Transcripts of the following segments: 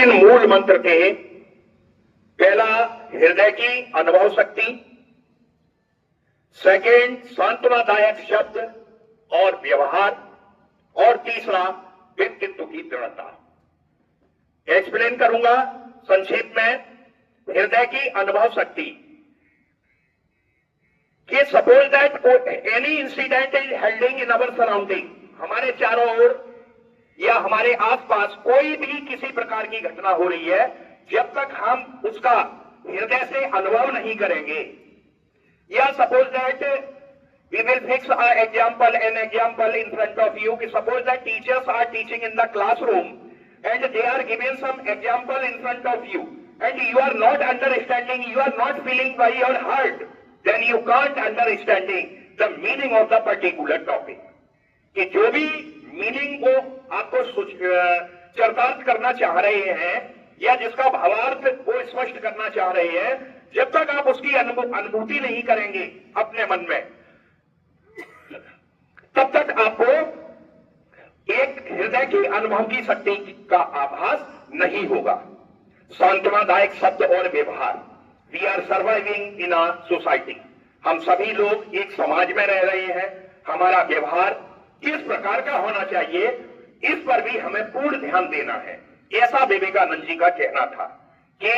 तीन मूल मंत्र थे। पहला, हृदय की अनुभव शक्ति। सेकंड, सांत्वनादायक शब्द और व्यवहार। और तीसरा, व्यक्तित्व की दृढ़ता। एक्सप्लेन करूंगा संक्षेप में। हृदय की अनुभव शक्ति कि suppose that any incident is हेल्डिंग in our surrounding, हमारे चारों ओर या हमारे आसपास कोई भी किसी प्रकार की घटना हो रही है, जब तक हम उसका हृदय से अनुभव नहीं करेंगे, या suppose that we will fix an example in front of you कि suppose that teachers are teaching in the classroom and they are giving some example in front of you and you are not understanding, you are not feeling by your heart, then you can't understanding the meaning of the particular topic। कि जो भी meaning को आपको चरितार्थ करना चाह रहे हैं या जिसका भावार्थ को स्पष्ट करना चाह रहे हैं, जब तक आप उसकी अनुभूति नहीं करेंगे अपने मन में, तब तक आपको एक हृदय की अनुभव की शक्ति का आभास नहीं होगा। सांत्वनादायक शब्द और व्यवहार। We are surviving in a society, हम सभी लोग एक समाज में रह रहे हैं। हमारा व्यवहार किस प्रकार का होना चाहिए, इस पर भी हमें पूर्ण ध्यान देना है। ऐसा विवेकानंद जी का कहना था कि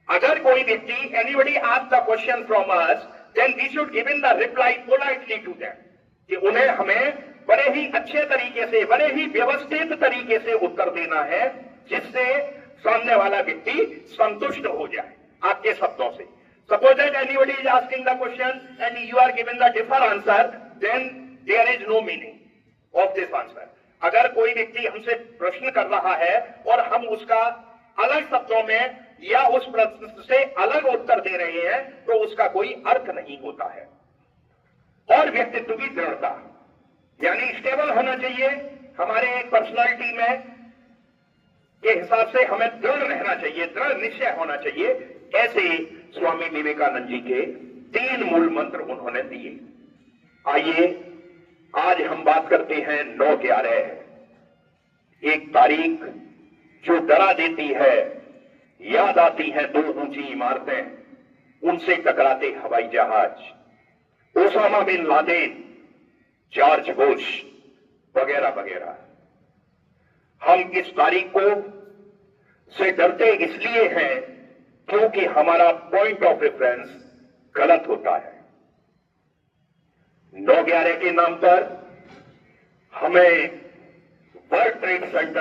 अगर कोई व्यक्ति, anybody ask the question from us, then we should give in the reply politely to them, कि उन्हें हमें बड़े ही अच्छे तरीके से, बड़े ही व्यवस्थित तरीके से उत्तर देना है, जिससे सामने वाला व्यक्ति संतुष्ट हो जाए आपके शब्दों से। Suppose that anybody is asking the question and you are given the different answer, then there is no meaning of this answer। अगर कोई व्यक्ति हमसे प्रश्न कर रहा है और हम उसका अलग शब्दों में या उस प्रश्न से अलग उत्तर दे रहे हैं, तो उसका कोई अर्थ नहीं होता है। और व्यक्तित्व की दृढ़ता, यानी स्टेबल होना चाहिए हमारे एक पर्सनालिटी में के हिसाब से हमें दृढ़ रहना चाहिए, दृढ़ निश्चय होना चाहिए। ऐसे स्वामी विवेकानंद जी के तीन मूल मंत्र उन्होंने दिए। आइए आज हम बात करते हैं 9/11, एक तारीख जो डरा देती है। याद आती हैं दो ऊंची इमारतें, उनसे टकराते हवाई जहाज, Osama bin Laden, George Bush वगैरह वगैरह। हम इस तारीख को से डरते इसलिए हैं क्योंकि हमारा पॉइंट ऑफ रेफरेंस गलत होता है। 9/11 के नाम पर हमें वर्ल्ड ट्रेड सेंटर